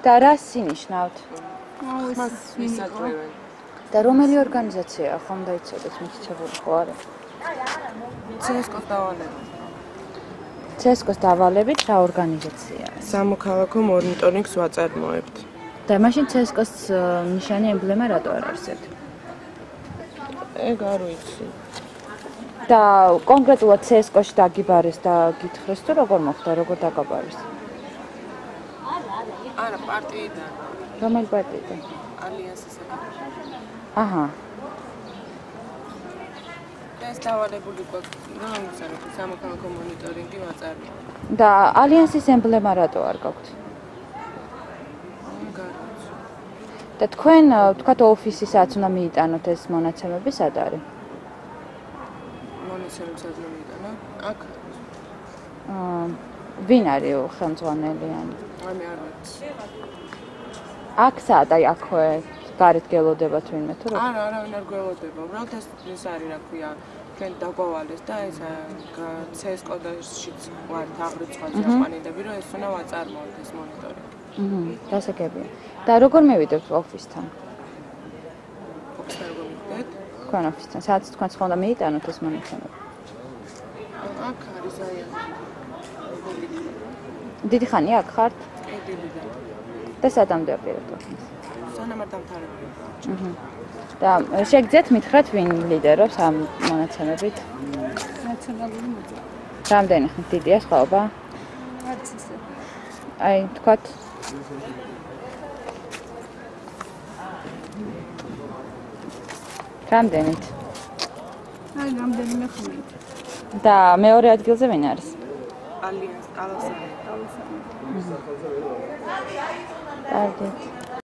და რას ინიშნავთ? მას ვისაძლებენ. და რომელი ორგანიზაციაა ხომ დაიცოდეთ მითითებული ხო არის? CSKO-ს დავალებით. CSKO-ს დავალებით რა ორგანიზაციაა? სამოქალაქო მონიტორინგს ვაწარმოებთ. და მაშინ CSKO-ს ნიშანი ემბლემა რატო არ არსებთ? ეგ არ ვიცი. და კონკრეტულად CSKO-ში დაგიბარეს და გითხრეს თუ როგორ მოხდა, როგორ დაგაბარეს? არა, პარტიიდან. რომელი პარტიიდან? ალიანსისგან. აჰა. ეს დავალებული გვაქვს, სამოქალაქო მონიტორინგი ვაწარმოებთ. და ალიანსის ემბლემა რატო არ გაქვთ? და თქვენ თქვათ ოფისისაც უნდა მიიტანოთ ეს მონაცემები სად არის? მონაცემებს ადრე მიიტანა? აქ. ვინ არის ხელმძღვანელი ან? მე არ ვიცი. აქ სად აი აქვე გარეთ გელოდებათ ვინმე თუ რა? არა, არავინ არ გველოდება. უბრალოდ ეს არის, რა ქვია, ჩვენ დაგვავალეს და ეს CSKO-შიც ვართ აღრიცხვა წამყვანილები, რომ ეს უნდა ვაწარმოოთ ეს მონიტორინგი. დასაგებია. და როგორ მივიდეთ ოფისთან? ოფისთან როგორ მივიდეთ? თქვენ ოფისთან, სადაც თქვენს ხომ უნდა მიიტანოთ ეს მონაცემები? აქ არის აი. დიდი ხანია აქ ხართ? კი, დიდიდან. და სადამდე აპირებთ ოფისს? სანამ არ დამთავრებული. და შეგძეთ მითხრათ ვინ ლიდერობს ამ მონაცემებით? ნაციონალური მოძრაობა. რამდენი ხნით დიდია სხვაობა? არც ისე. აი, თქვათ რამდენით? აი, რამდენიმე ხმით. და მეორე ადგილზე ვინ არის? ალიანს, ალასანი. კარგი.